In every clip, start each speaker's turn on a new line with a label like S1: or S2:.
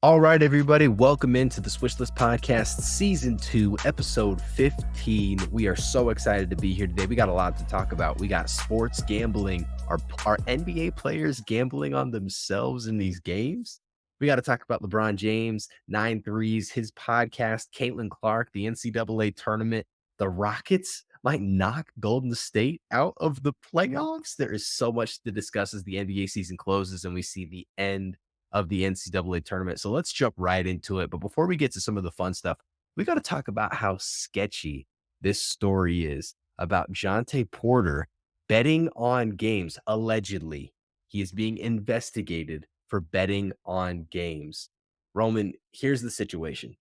S1: All right, everybody, welcome into the Swishlist Podcast, Season 2, Episode 15. We are so excited to be here today. We got a lot to talk about. We got sports gambling, our NBA players gambling on themselves in these games. We got to talk about LeBron James, 9 threes, his podcast, Caitlin Clark, the NCAA tournament. The Rockets might knock Golden State out of the playoffs. There is so much to discuss as the NBA season closes and we see the end of the NCAA tournament. So let's jump right into it. But before we get to some of the fun stuff, we got to talk about how sketchy this story is about Jonte Porter betting on games. Allegedly, he is being investigated for betting on games. Roman, here's the situation.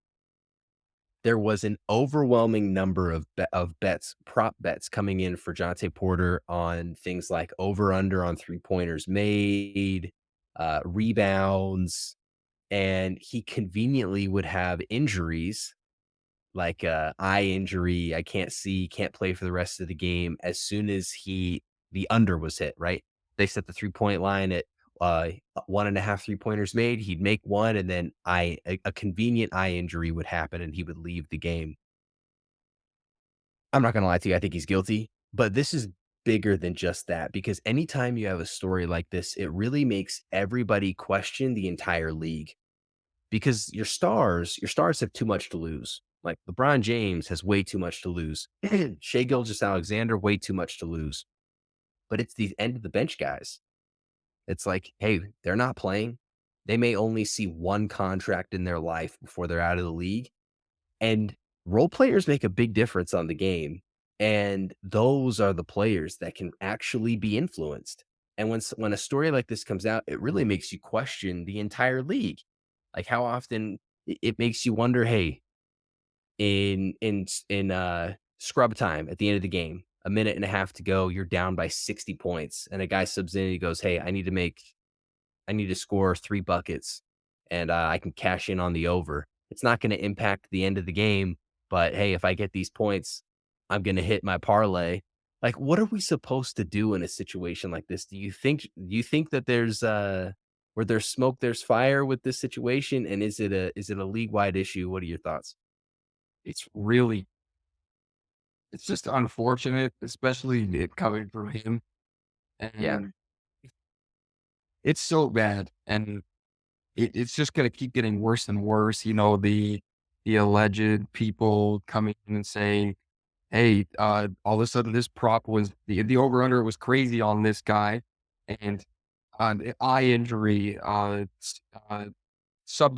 S1: There was an overwhelming number of bets, prop bets coming in for Jonte Porter on things like over-under on three-pointers made, rebounds, and he conveniently would have injuries like eye injury. I can't see, can't play for the rest of the game as soon as the under was hit, right? They set the 3-point line at 1.5 3-pointers made. He'd make one, and then a convenient eye injury would happen and he would leave the game. I'm not going to lie to you. I think he's guilty, but this is bigger than just that, because anytime you have a story like this, it really makes everybody question the entire league, because your stars have too much to lose. Like LeBron James has way too much to lose. Shai Gilgeous-Alexander, way too much to lose. But it's the end of the bench guys. It's like, hey, they're not playing. They may only see one contract in their life before they're out of the league. And role players make a big difference on the game. And those are the players that can actually be influenced. And when a story like this comes out, it really makes you question the entire league. Like how often it makes you wonder, hey, in scrub time at the end of the game, a minute and a half to go, you're down by 60 points. And a guy subs in and he goes, hey, I need to score 3 buckets and I can cash in on the over. It's not going to impact the end of the game, but hey, if I get these points, I'm going to hit my parlay. Like, what are we supposed to do in a situation like this? Do you think that there's where there's smoke, there's fire with this situation? And is it a league wide issue? What are your thoughts?
S2: It's really, it's just unfortunate, especially it coming from him.
S1: Yeah.
S2: And it's so bad. And it's just going to keep getting worse and worse. You know, the alleged people coming in and saying, hey, all of a sudden this prop was the over under was crazy on this guy. And the eye injury, subbed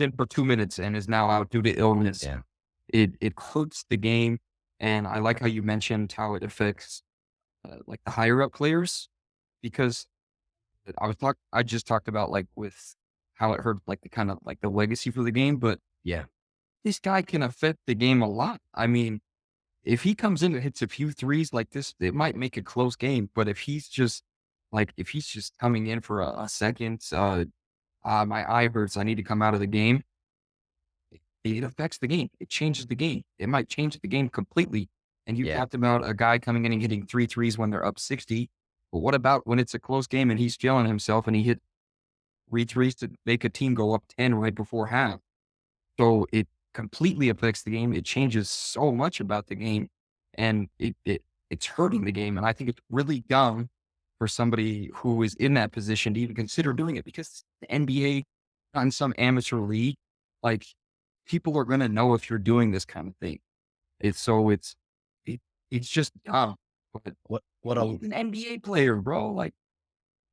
S2: in for 2 minutes and is now out due to illness.
S1: Yeah.
S2: It hurts the game, and I like how you mentioned how it affects, like, the higher up players, because I just talked about, like, with how it hurt, like, the kind of, like, the legacy for the game, but
S1: Yeah.
S2: this guy can affect the game a lot. I mean, if he comes in and hits a few threes like this, it might make a close game, but if he's just coming in for a second, "My eye hurts, I need to come out of the game," it affects the game. It changes the game. It might change the game completely. And you
S1: Yeah.
S2: talked about a guy coming in and hitting 3 threes when they're up 60. But what about when it's a close game and he's feeling himself and he hit 3 threes to make a team go up 10 right before half? So it completely affects the game. It changes so much about the game, and it's hurting the game. And I think it's really dumb for somebody who is in that position to even consider doing it, because the NBA on some amateur league, like, people are gonna know if you're doing this kind of thing. It it's just dumb. But
S1: What a
S2: he's an NBA player, bro. Like,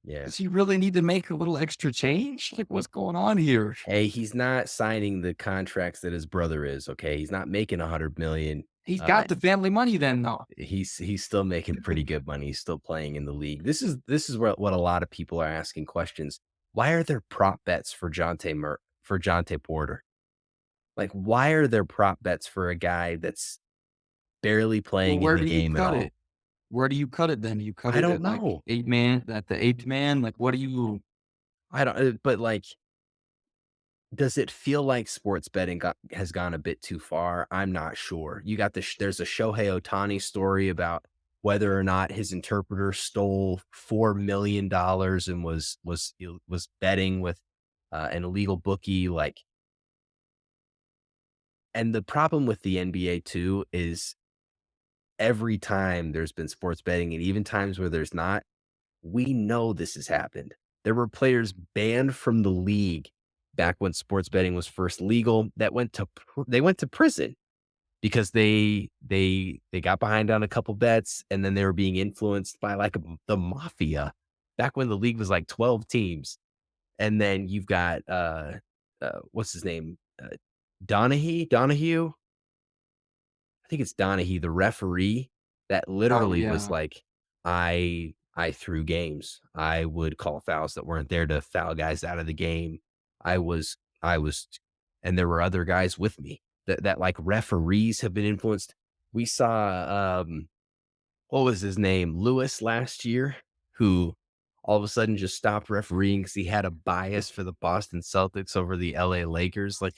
S1: Yeah.
S2: does he really need to make a little extra change? Like, what's going on here?
S1: Hey, he's not signing the contracts that his brother is, okay? He's not making 100 million.
S2: He's
S1: Uh,
S2: got the family money then, though.
S1: he's still making pretty good money. He's still playing in the league. This is what a lot of people are asking questions. Why are there prop bets for for Jonte Porter? Like, why are there prop bets for a guy that's barely
S2: Well,
S1: playing in
S2: where
S1: the
S2: do you
S1: game at
S2: cut
S1: all?
S2: it? Where do you cut it then? You cut
S1: I
S2: it
S1: don't
S2: at, like,
S1: know.
S2: 8 man at the 8th man? Like, what do you
S1: I don't. But like, does it feel like sports betting has gone a bit too far? I'm not sure. You got there's a Shohei Ohtani story about whether or not his interpreter stole $4 million and was betting with an illegal bookie. Like, And the problem with the NBA too is every time there's been sports betting and even times where there's not, we know this has happened. There were players banned from the league back when sports betting was first legal that they went to prison because they got behind on a couple bets and then they were being influenced by like the mafia back when the league was like 12 teams. And then you've got what's his name? Donahue. I think it's Donahue, the referee that
S2: Oh,
S1: literally was
S2: yeah.
S1: like, I threw games. I would call fouls that weren't there to foul guys out of the game. I was, and there were other guys with me that like referees have been influenced. We saw, what was his name? Lewis last year, who all of a sudden just stopped refereeing because he had a bias for the Boston Celtics over the LA Lakers. Like,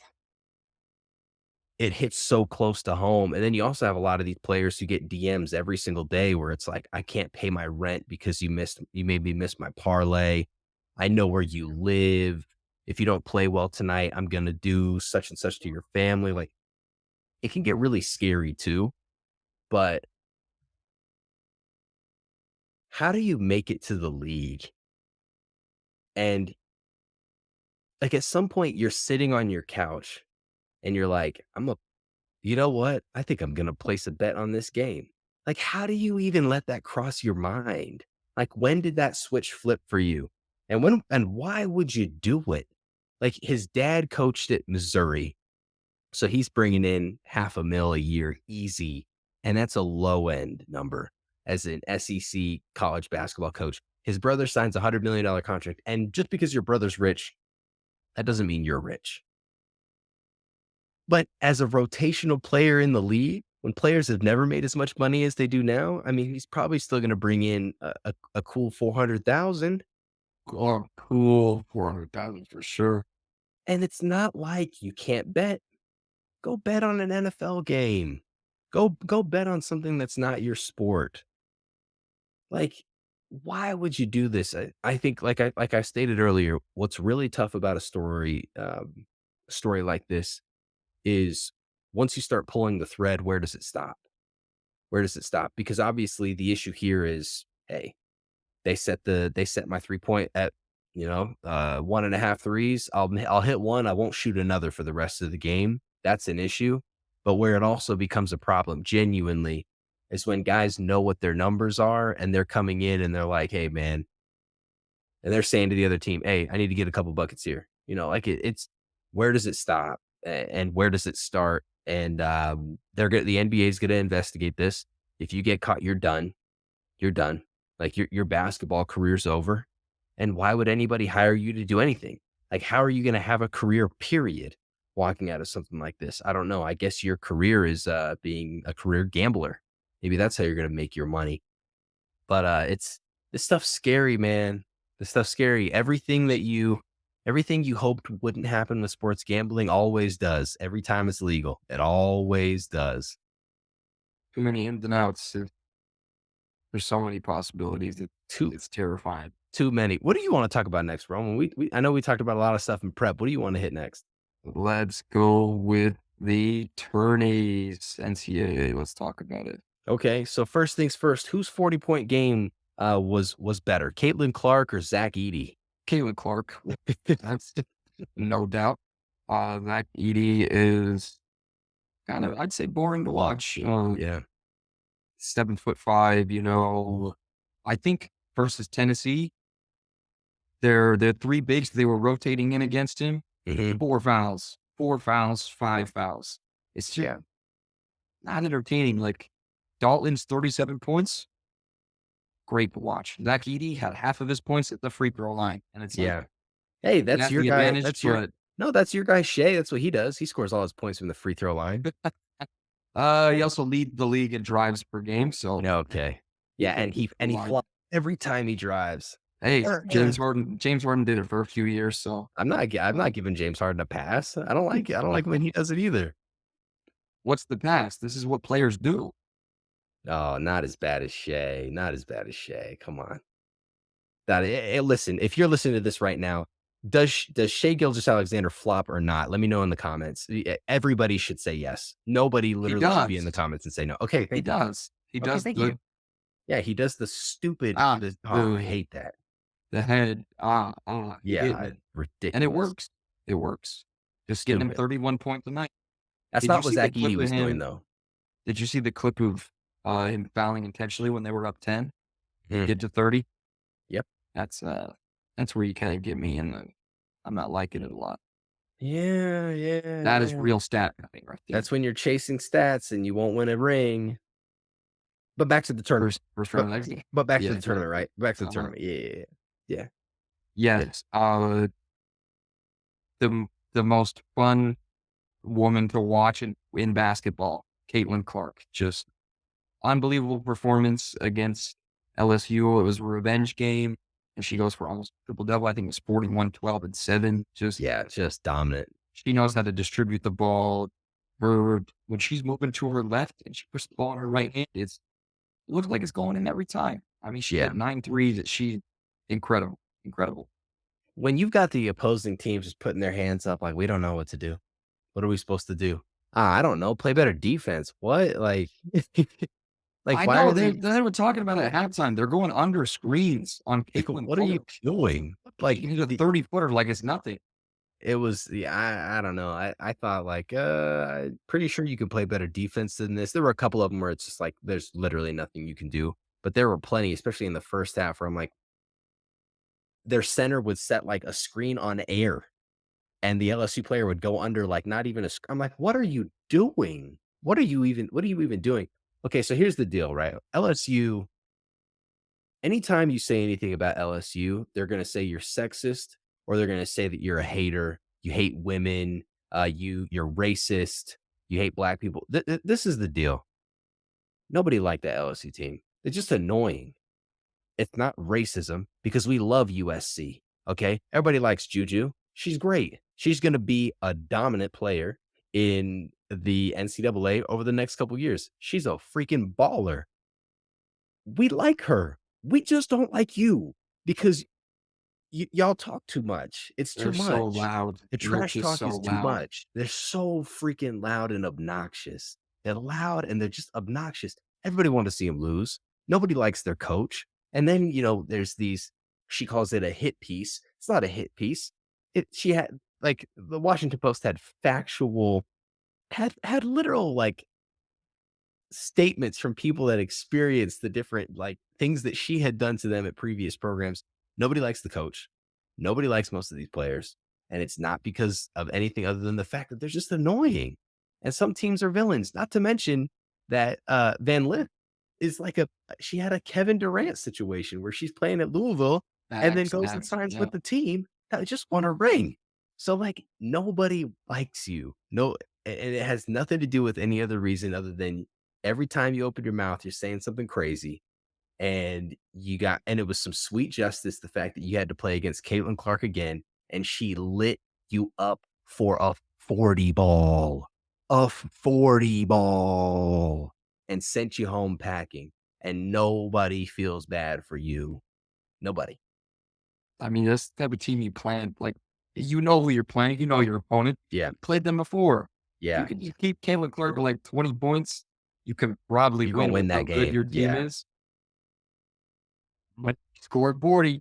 S1: it hits so close to home. And then you also have a lot of these players who get DMs every single day where it's like, I can't pay my rent because you made me miss my parlay. I know where you live. If you don't play well tonight, I'm going to do such and such to your family. Like, it can get really scary too. But how do you make it to the league? And like at some point you're sitting on your couch and you're like, you know what? I think I'm going to place a bet on this game. Like, how do you even let that cross your mind? Like, when did that switch flip for you? And why would you do it? Like, his dad coached at Missouri. So he's bringing in $500,000 a year easy. And that's a low end number as an SEC college basketball coach. His brother signs a $100 million contract. And just because your brother's rich, that doesn't mean you're rich. But as a rotational player in the league, when players have never made as much money as they do now, I mean, he's probably still going to bring in a cool 400,000.
S2: Oh, cool. 400,000 for sure.
S1: And it's not like you can't bet. Go bet on an NFL game. Go bet on something that's not your sport. Like, why would you do this? I think, like I stated earlier, what's really tough about a story like this is once you start pulling the thread, where does it stop? Where does it stop? Because obviously the issue here is, hey, they set my 3-point at, 1.5 threes. I'll hit one. I won't shoot another for the rest of the game. That's an issue. But where it also becomes a problem genuinely is when guys know what their numbers are and they're coming in and they're like, hey man, and they're saying to the other team, hey, I need to get a couple buckets here. Like it's where does it stop and where does it start? And the NBA is going to investigate this. If you get caught, you're done. You're done. Like your basketball career's over. And why would anybody hire you to do anything? Like, how are you going to have a career period walking out of something like this? I don't know. I guess your career is being a career gambler. Maybe that's how you're going to make your money. But this stuff's scary, man. This stuff's scary. Everything you hoped wouldn't happen with sports gambling always does. Every time it's legal, it always does.
S2: Too many ins and outs. There's so many possibilities. It's terrifying.
S1: Too many. What do you want to talk about next, Roman? I know we talked about a lot of stuff in prep. What do you want to hit next?
S2: Let's go with the tourneys. NCAA. Let's talk about it.
S1: Okay, so first things first, whose 40-point game was better, Caitlin Clark or Zach Edey?
S2: Caitlin Clark. That's no doubt. Zach Edey is kind of, I'd say, boring to watch.
S1: Yeah.
S2: 7'5", I think versus Tennessee, the three bigs, they were rotating in against him.
S1: Mm-hmm.
S2: 4 fouls, 5 fouls. It's just not entertaining. Like Dalton's 37 points, great to watch. Zach Edey had half of his points at the free throw line. And it's like,
S1: hey, that's your guy.
S2: That's
S1: your guy, Shea. That's what he does. He scores all his points from the free throw line.
S2: He also leads the league in drives per game. So
S1: okay. Yeah, and he flies every time he drives.
S2: Hey, James Harden did it for a few years, so
S1: I'm not giving James Harden a pass. I don't like it. I don't like when he does it either.
S2: What's the pass? This is what players do.
S1: Oh, not as bad as Shea. Not as bad as Shea. Come on. Listen, if you're listening to this right now, Does Shea Gilgeous-Alexander flop or not? Let me know in the comments. Everybody should say yes. Nobody
S2: He
S1: literally should be in
S2: does.
S1: the comments and say no. Okay,
S2: He
S1: thank you.
S2: does. He
S1: Okay,
S2: does
S1: thank you.
S2: the
S1: Yeah, he does the stupid.
S2: ah
S1: I
S2: the
S1: hate that.
S2: the head he
S1: Yeah,
S2: hitting it, and it
S1: ridiculous.
S2: works. It works. Just getting him
S1: Stupid.
S2: 31 points a night.
S1: That's
S2: Did you
S1: not what
S2: see the
S1: Zach Edey
S2: clip of
S1: was doing
S2: him?
S1: though.
S2: Did you see the clip of him fouling intentionally when they were up 10?
S1: Mm,
S2: Get to 30.
S1: yep.
S2: That's where you kind of get me in the. I'm not liking it a lot.
S1: Yeah, yeah,
S2: That is
S1: yeah.
S2: real stat padding right there.
S1: That's when you're chasing stats and you won't win a ring. But back to the tournament.
S2: First
S1: But
S2: round exit.
S1: but back to
S2: Yeah,
S1: the tournament, right? Back to the
S2: uh-huh.
S1: tournament. Yeah, yeah, yeah.
S2: Yes. The most fun woman to watch in basketball, Caitlin Clark. Just unbelievable performance against LSU. It was a revenge game, and she goes for almost triple double. I think it was 41, 12, and 7. Just
S1: Yeah, just dominant.
S2: she knows how to distribute the ball. When she's moving to her left and she puts the ball in her right hand, it looks like it's going in every time. I mean, she
S1: Yeah.
S2: hit 9 threes. She incredible, incredible.
S1: When you've got the opposing teams just putting their hands up, like we don't know what to do. What are we supposed to do? I don't know. Play better defense. What? Like, like
S2: I
S1: why
S2: know
S1: are they?
S2: they were talking about it at halftime. They're going under screens on
S1: Like,
S2: Caitlin
S1: what are you
S2: Clark.
S1: doing?
S2: Like
S1: Like
S2: hit a 30-footer like it's nothing.
S1: it was. Yeah, I don't know. I thought like, pretty sure you could play better defense than this. There were a couple of them where it's just like there's literally nothing you can do. But there were plenty, especially in the first half, where I'm like, their center would set like a screen on air and the LSU player would go under like not even I'm like, what are you doing? What are you even doing? Okay, so here's the deal, right? LSU, anytime you say anything about LSU, they're gonna say you're sexist or they're gonna say that you're a hater, you hate women, you're racist, you hate black people. This is the deal. Nobody liked the LSU team. They're just annoying. It's not racism because we love USC. Okay. Everybody likes Juju. She's great. She's going to be a dominant player in the NCAA over the next couple years. She's a freaking baller. We like her. We just don't like you because y'all talk too much. It's too
S2: They're so
S1: much.
S2: loud.
S1: The
S2: They're
S1: trash
S2: just
S1: talk
S2: so
S1: is too
S2: loud.
S1: much. They're so freaking loud and obnoxious. They're loud and they're just obnoxious. Everybody wants to see them lose. Nobody likes their coach. And then, there's these, she calls it a hit piece. It's not a hit piece. She had like the Washington Post had had literal like statements from people that experienced the different like things that she had done to them at previous programs. Nobody likes the coach. Nobody likes most of these players. And it's not because of anything other than the fact that they're just annoying. And some teams are villains, not to mention that Van Lith is like she had a Kevin Durant situation where she's playing at Louisville and then goes and signs
S2: Yeah.
S1: with the team that just won a ring. So like nobody likes you. No, and it has nothing to do with any other reason other than every time you open your mouth, you're saying something crazy. And it was some sweet justice, the fact that you had to play against Caitlin Clark again, and she lit you up for a 40 ball, and sent you home packing. And nobody feels bad for you. Nobody.
S2: I mean, that's the type of team you plan. Like, you know who you're playing. You know your opponent.
S1: Yeah.
S2: You played them before.
S1: Yeah.
S2: You can just keep Caitlin Clark to like 20 points. You can probably
S1: You're gonna
S2: win
S1: win
S2: with
S1: that
S2: how good
S1: game.
S2: your team
S1: Yeah.
S2: is. But scored 40.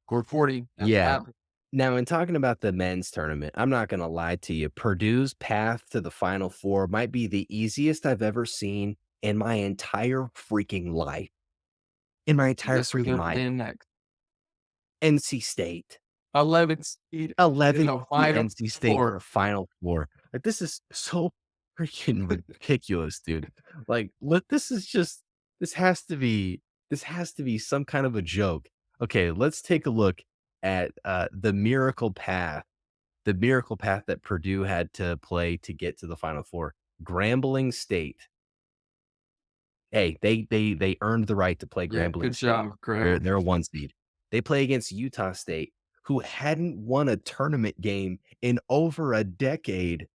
S2: Scored 40. That's
S1: Yeah.
S2: what happened.
S1: Now, in talking about the men's tournament, I'm not going to lie to you. Purdue's path to the Final Four might be the easiest I've ever seen in my entire freaking life. In my entire
S2: Guess who
S1: freaking
S2: they're
S1: life.
S2: playing next?
S1: NC State.
S2: 11 seed.
S1: 11
S2: the Final
S1: NC State
S2: Four.
S1: Final Four. Like, this is so freaking ridiculous, dude. Like, this has to be some kind of a joke. Okay, let's take a look at the miracle path that Purdue had to play to get to the Final Four. Grambling State. Hey, they earned the right to play
S2: Yeah,
S1: Grambling
S2: good
S1: State.
S2: job. Correct.
S1: They're a 1 seed. They play against Utah State, who hadn't won a tournament game in over a decade.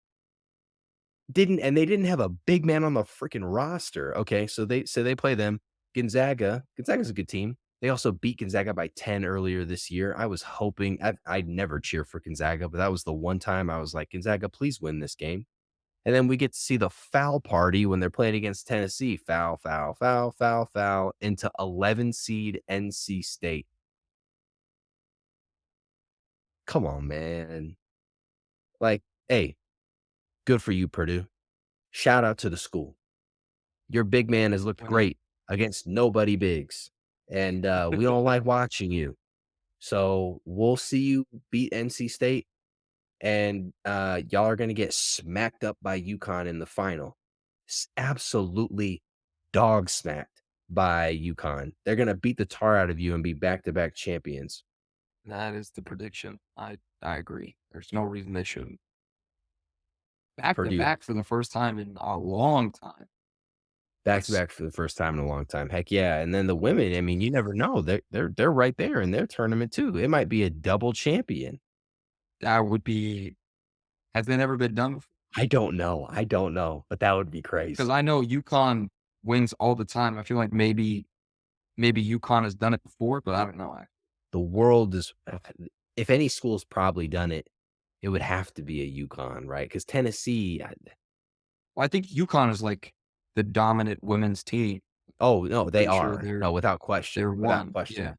S1: They didn't have a big man on the freaking roster. Okay, so they play them. Gonzaga's a good team. They also beat Gonzaga by 10 earlier this year. I was hoping I'd never cheer for Gonzaga, but that was the one time I was like, Gonzaga, please win this game. And then we get to see the foul party when they're playing against Tennessee. Foul, foul, foul, foul, foul into 11 seed NC State. Come on, man. Like, hey, good for you, Purdue. Shout out to the school. Your big man has looked
S2: Winning.
S1: great against nobody bigs. And we don't like watching you. So we'll see you beat NC State. And y'all are going to get smacked up by UConn in the final. Absolutely dog smacked by UConn. They're going to beat the tar out of you and be back-to-back champions.
S2: That is the prediction. I agree. There's no reason they shouldn't. Back to
S1: Purdue,
S2: back for the first time in a long time.
S1: back-to-back for the first time in a long time. Heck yeah. And then the women, I mean, you never know. They're right there in their tournament too. It might be a double champion.
S2: That would be, has that ever been done before?
S1: I don't know, but that would be crazy.
S2: Because I know UConn wins all the time. I feel like maybe UConn has done it before, but I don't know.
S1: The world is, if any school's probably done it, it would have to be a UConn, right? Because Tennessee,
S2: Well, I think UConn is like the dominant women's team.
S1: oh no, they
S2: Pretty sure
S1: are.
S2: they're-
S1: No, without question.
S2: They're
S1: Without
S2: one.
S1: question.
S2: Yeah.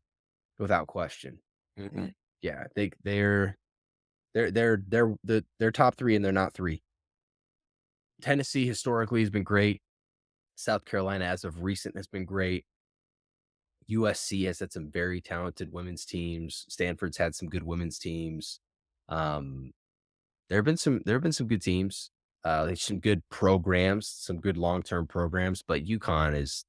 S1: Without question.
S2: Mhm.
S1: Yeah, they're top three and they're not three. Tennessee historically has been great. South Carolina, as of recent, has been great. USC has had some very talented women's teams. Stanford's had some good women's teams. There have been some good teams. There's some good programs, some good long-term programs, but UConn is,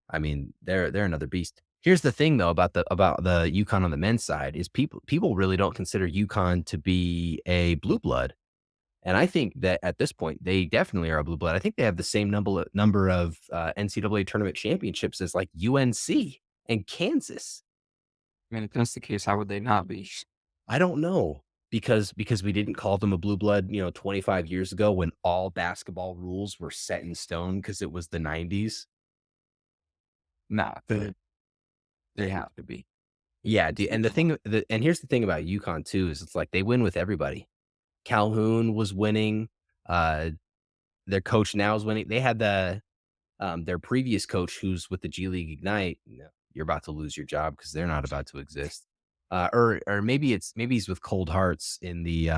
S1: I mean, they're another beast. Here's the thing though about the UConn on the men's side is people really don't consider UConn to be a blue blood. And I think that at this point, they definitely are a blue blood. I think they have the same number of NCAA tournament championships as like UNC and Kansas.
S2: I mean, if that's the case, how would they not be?
S1: I don't know because we didn't call them a blue blood, 25 years ago when all basketball rules were set in stone because it was the 90s.
S2: Nah, they have to be.
S1: Yeah, and and here's the thing about UConn too is it's like they win with everybody. Calhoun was winning. Their coach now is winning. They had their previous coach who's with the G League Ignite. No, you're about to lose your job because they're not about to exist. Or maybe he's with Cold Hearts in the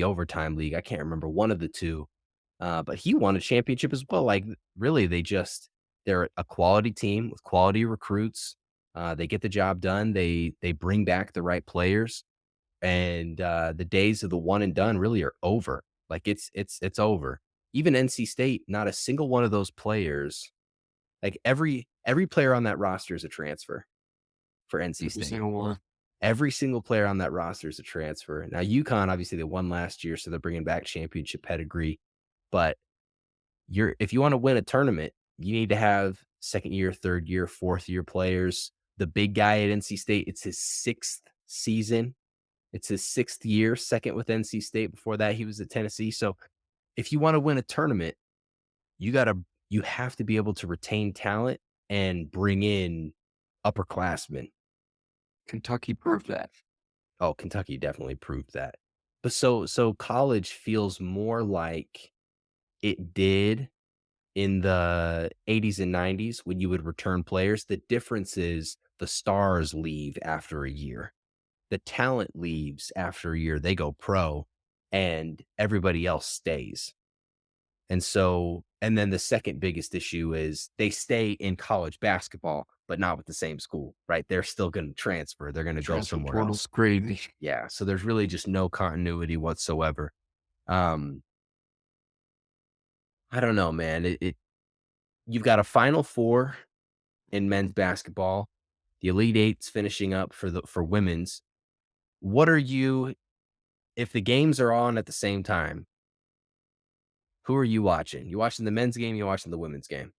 S1: overtime league. I can't remember, one of the two. But he won a championship as well. Like really, they're a quality team with quality recruits. They get the job done. They bring back the right players, and the days of the one and done really are over. Like it's over. Even NC State, not a single one of those players, like every player on that roster is a transfer for NC
S2: Every
S1: State.
S2: single one.
S1: Every single player on that roster is a transfer. Now UConn, obviously they won last year, so they're bringing back championship pedigree. But if you want to win a tournament, you need to have second year, third year, fourth year players. The big guy at NC State, it's his sixth season. It's his sixth year, second with NC State. Before that, he was at Tennessee. So if you want to win a tournament, you have to be able to retain talent and bring in upperclassmen.
S2: Kentucky proved that.
S1: Oh, Kentucky definitely proved that. But so college feels more like it did in the 80s and 90s when you would return players. The difference is the stars leave after a year. The talent leaves after a year. They go pro and everybody else stays. And then the second biggest issue is they stay in college basketball, but not with the same school, right? They're still going to transfer. They're going to go somewhere else.
S2: Crazy.
S1: Yeah. So there's really just no continuity whatsoever. I don't know, man. You've got a Final Four in men's basketball. The Elite Eight's finishing up for women's. What are you, if the games are on at the same time, who are you watching? You watching the men's game? You watching the women's game?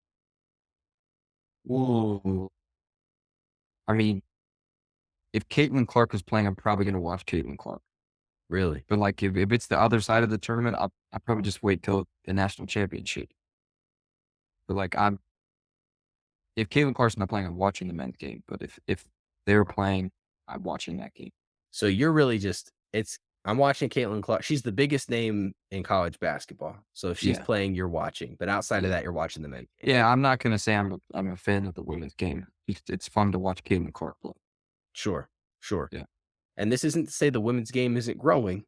S2: Ooh. I mean, if Caitlin Clark is playing, I'm probably going to watch Caitlin Clark.
S1: Really?
S2: But like, if it's the other side of the tournament, I'll probably just wait till the national championship. But like, if Caitlin Clark's not playing, I'm watching the men's game. But if they're playing, I'm watching that game.
S1: So you're really just I'm watching Caitlin Clark. She's the biggest name in college basketball. So if she's playing, you're watching. But outside of that, you're watching the men's game.
S2: Yeah, I'm not gonna say I'm a fan of the women's game. It's fun to watch Caitlin Clark play.
S1: Sure.
S2: Yeah.
S1: And this isn't to say the women's game isn't growing,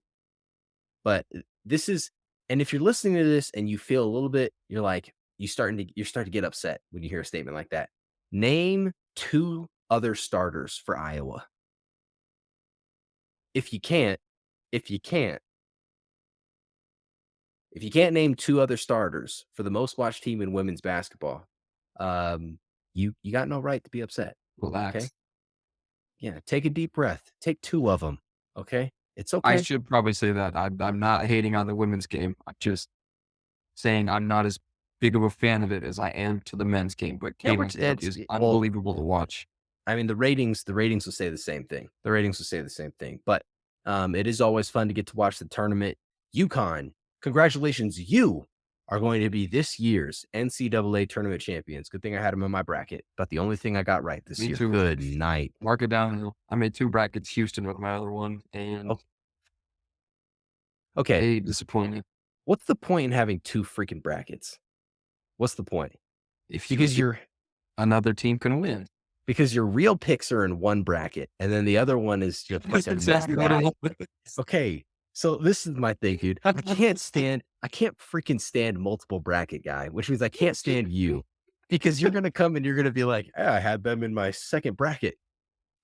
S1: but this is. And if you're listening to this and you feel a little bit, you're starting to get upset when you hear a statement like that. Name 2 other starters for Iowa. If you can't name 2 other starters for the most watched team in women's basketball, you got no right to be upset.
S2: Relax.
S1: Okay? Yeah, take a deep breath. Take 2 of them. Okay? It's okay.
S2: I should probably say that. I'm not hating on the women's game. I'm just saying I'm not as big of a fan of it as I am to the men's game. But Caitlin's stuff is unbelievable to watch.
S1: I mean, the ratings will say the same thing. But it is always fun to get to watch the tournament. UConn, congratulations. You are going to be this year's NCAA tournament champions. Good thing I had them in my bracket. But the only thing I got right this year.
S2: Too.
S1: Good night.
S2: Mark it down. I made 2 brackets, Houston with my other one. And
S1: okay.
S2: Disappointing.
S1: What's the point in having 2 freaking brackets? What's the point? Because
S2: another team can win.
S1: Because your real picks are in one bracket, and then the other one is just
S2: exactly what it is.
S1: Okay, so this is my thing, dude. I can't freaking stand multiple bracket guy, which means I can't stand you because you're gonna come and you're gonna be like, I had them in my second bracket.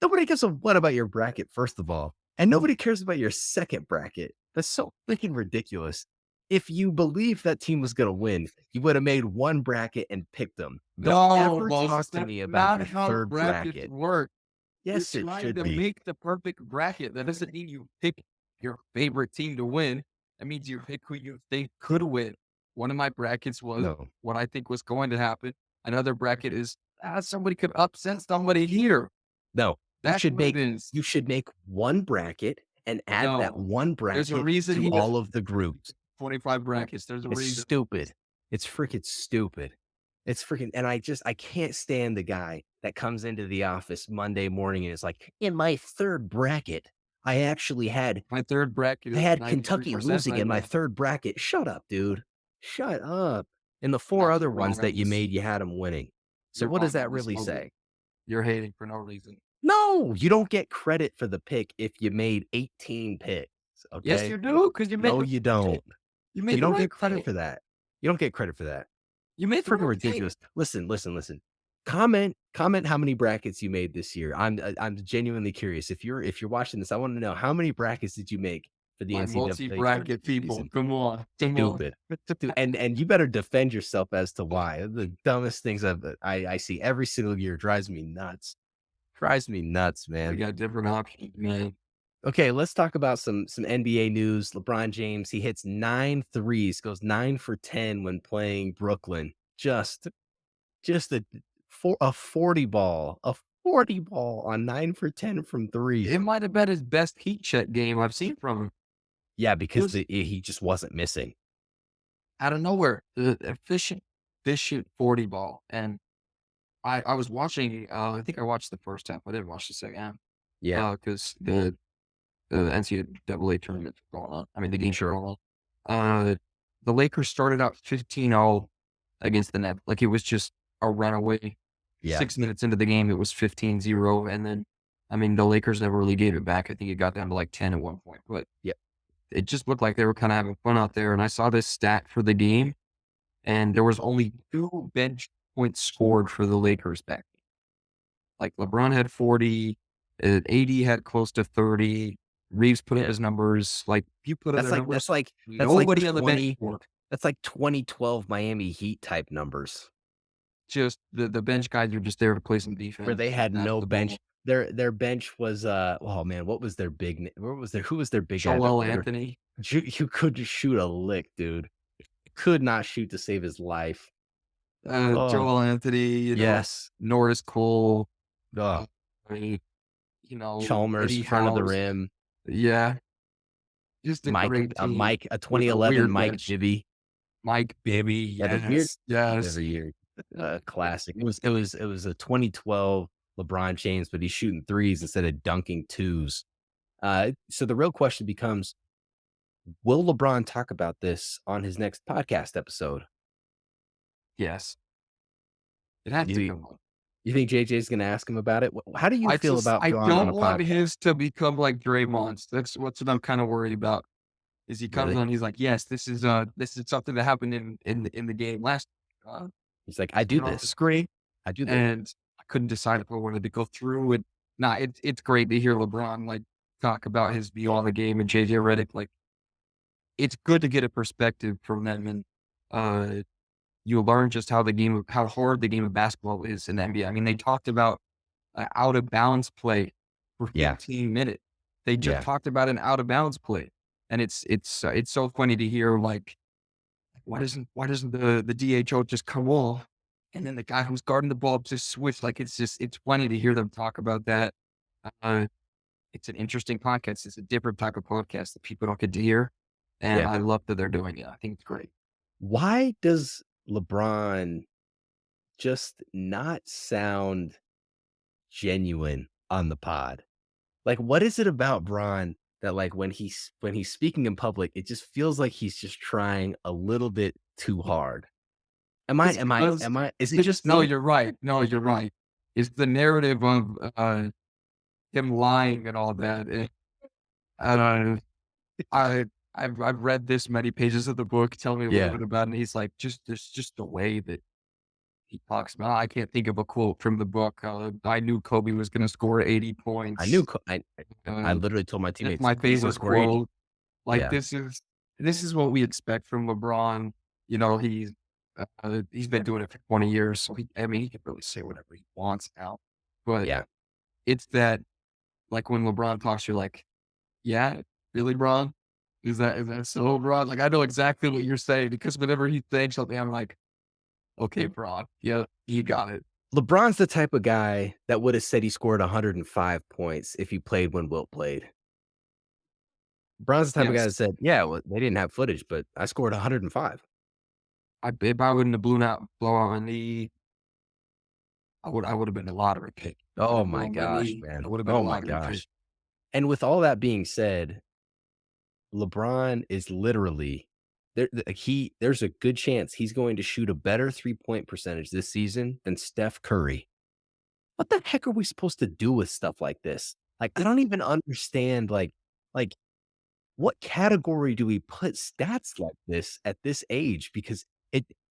S1: Nobody gives a what about your bracket, first of all, and nobody cares about your second bracket. That's so freaking ridiculous. If you believe that team was going to win, you would have made one bracket and picked them. Don't ever talk to me about your third bracket.
S2: Work.
S1: Yes,
S2: it should be. Make the perfect bracket. That doesn't mean you pick your favorite team to win. That means you pick who you think could win. One of my brackets was what I think was going to happen. Another bracket is somebody could upset somebody here.
S1: No, you should make one bracket and add that one bracket to all of the groups.
S2: 25 brackets. There's a reason.
S1: It's stupid. It's freaking stupid. And I can't stand the guy that comes into the office Monday morning and is like, in my third bracket, I actually had
S2: my third bracket.
S1: I had Kentucky losing in my third bracket. Shut up, dude. Shut up. In the 4 other ones that you made, you had them winning. So what does that really say?
S2: You're hating for no reason.
S1: No, you don't get credit for the pick if you made 18 picks. Okay?
S2: Yes, you do. Because you made.
S1: No, you don't. You don't get credit for that. You don't get credit for that.
S2: You made
S1: freaking ridiculous. Listen. Comment how many brackets you made this year. I'm genuinely curious. If you're watching this, I want to know how many brackets did you make for the NCAA
S2: multi-bracket people.
S1: Season.
S2: Come on.
S1: Stupid. And you better defend yourself as to why. The dumbest things I see every single year drives me nuts. Man.
S2: We got different options, man.
S1: Okay, let's talk about some NBA news. LeBron James, he hits 9 threes, goes 9 for 10 when playing Brooklyn. Just a 40 ball on 9 for 10 from 3.
S2: It might have been his best heat check game I've seen from him.
S1: Yeah, because he just wasn't missing.
S2: Out of nowhere, the efficient 40 ball. And I was watching, I think I watched the first half. I didn't watch the second half.
S1: Yeah.
S2: Because the NCAA tournament going on. I mean, the game's going on. The Lakers started out 15-0 against the Nets. Like, it was just a runaway.
S1: Yeah.
S2: 6 minutes into the game, it was 15-0. And then, I mean, the Lakers never really gave it back. I think it got down to like 10 at one point. But it just looked like they were kind of having fun out there. And I saw this stat for the game, and there was only 2 bench points scored for the Lakers back. Like, LeBron had 40, AD had close to 30. Reeves put up his numbers. Like, you put up numbers.
S1: That's like
S2: nobody on the bench.
S1: That's like 2012 Miami Heat type numbers.
S2: Just the bench guys are just there to play some defense.
S1: Where they had no bench. Their bench was oh man, what was their big? Who was their big?
S2: Joel Anthony.
S1: You couldn't shoot a lick, dude. Could not shoot to save his life.
S2: Joel Anthony.
S1: Yes.
S2: Norris Cole.
S1: Chalmers, front of the rim.
S2: Yeah. Just a
S1: Mike,
S2: great team.
S1: a 2011 Mike Bibby.
S2: Mike Bibby.
S1: Yes.
S2: Yes.
S1: Every year. Classic. It was a 2012 LeBron James, but he's shooting threes instead of dunking twos. So the real question becomes, will LeBron talk about this on his next podcast episode?
S2: Yes, it has
S1: You
S2: to
S1: think
S2: come up.
S1: you think JJ is going to ask him about it? How do you feel about
S2: I
S1: Braun on
S2: don't
S1: a
S2: want
S1: podcast?
S2: his to become like Draymond's. That's what I'm kind of worried about. Is he comes
S1: Really?
S2: on, he's like, yes, this is something that happened in the game last. Uh,
S1: He's like, I do
S2: Turn off the
S1: this.
S2: screen,
S1: I do this.
S2: and I couldn't decide if I wanted to go through it. Nah, it's great to hear LeBron like talk about his view on the game and JJ Redick. Like, it's good to get a perspective from them, and uh, you learn just how hard the game of basketball is in the NBA. I mean, they talked about out of bounds play for
S1: Yeah.
S2: 15 minutes. They just
S1: Yeah.
S2: talked about an out of bounds play, and it's so funny to hear like why doesn't the DHO just come off, and then the guy who's guarding the ball just switch. Like it's funny to hear them talk about that. Uh, it's an interesting podcast. It's a different type of podcast that people don't get to hear, and
S1: Yeah.
S2: I love that they're doing it. I think it's great.
S1: Why does LeBron just not sound genuine on the pod? Like, what is it about Braun that, like, when he's speaking in public, it just feels like he's just trying a little bit too hard? Am I
S2: It's
S1: am I
S2: because
S1: am I is it just
S2: no,
S1: me?
S2: you're right. No, you're right. It's the narrative of him lying and all that. I don't know. I've read this many pages of the book. Tell me a little
S1: Yeah.
S2: bit about it. And he's like, there's just the way that he talks about. I can't think of a quote from the book. I knew Kobe was going to score 80
S1: I knew
S2: points.
S1: Co I
S2: Uh,
S1: literally told my
S2: that's
S1: teammates,
S2: my
S1: "He's gonna
S2: favorite
S1: score 80."
S2: quote. Like
S1: Yeah.
S2: this is what we expect from LeBron. You know, he's been doing it for 20 years, so I mean, he can really say whatever he wants now. But
S1: Yeah.
S2: it's that like when LeBron talks, you're like, yeah, really, Bron? Is that so, Bron? Like I know exactly what you're saying because whenever he thinks something, I'm like, okay, Bron, yeah, you got it.
S1: LeBron's the type of guy that would have said he scored 105 points if he played when Wilt played. LeBron's the type of guy
S2: Yes,
S1: that said, "Yeah, well, they didn't have footage, but I scored 105."
S2: if I wouldn't have blow out my knee, I would have been a lottery pick. If I
S1: Oh
S2: didn't
S1: my
S2: blow my
S1: gosh,
S2: knee, I
S1: man.
S2: would have been a
S1: Oh my
S2: lottery pick.
S1: gosh. And with all that being said, LeBron is literally there's a good chance he's going to shoot a better three-point percentage this season than Steph Curry. What the heck are we supposed to do with stuff like this? Like, I don't even understand, like, what category do we put stats like this at this age? Because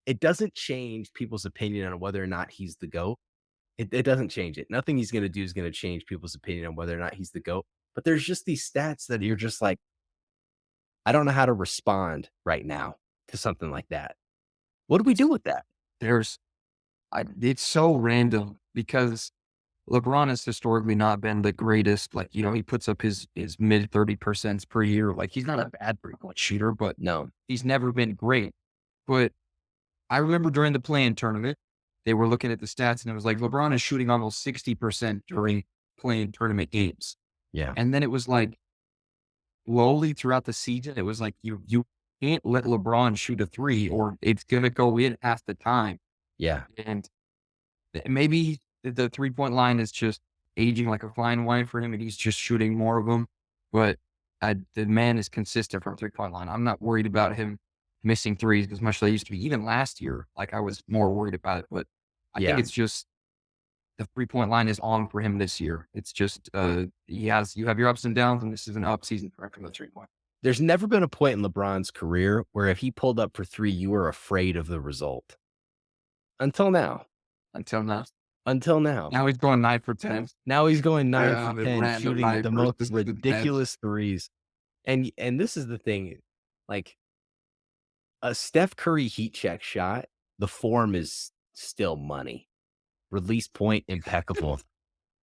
S1: it doesn't change people's opinion on whether or not he's the GOAT. It doesn't change it. Nothing he's gonna do is gonna change people's opinion on whether or not he's the GOAT. But there's just these stats that you're just like, I don't know how to respond right now to something like that. What do we do with that?
S2: There's, it's so random because LeBron has historically not been the greatest. Like, you know, he puts up his mid 30% per year. Like, he's not a bad three-point shooter, but
S1: No.
S2: he's never been great. But I remember during the play-in tournament, they were looking at the stats and it was like LeBron is shooting almost 60% during play-in tournament games.
S1: Yeah.
S2: And then it was like slowly throughout the season, it was like you can't let LeBron shoot a three or it's gonna go in half the time.
S1: Yeah.
S2: And maybe the 3-point line is just aging like a fine wine for him and he's just shooting more of them. But the man is consistent from 3-point line. I'm not worried about him missing threes as much as I used to be. Even last year, like I was more worried about it. But I think
S1: Yeah.
S2: it's just the 3-point line is on for him this year. It's just you have your ups and downs, and this is an up season for him from the 3-point.
S1: There's never been a point in LeBron's career where if he pulled up for three, you were afraid of the result. Until now.
S2: Until now.
S1: Until now.
S2: Now he's going 9 for 10.
S1: Now he's going 9
S2: Yeah,
S1: for
S2: the
S1: 10,
S2: random
S1: shooting
S2: night
S1: the
S2: versus
S1: most
S2: the
S1: ridiculous threes. And this is the thing, like, a Steph Curry heat check shot, the form is still money. Release point impeccable.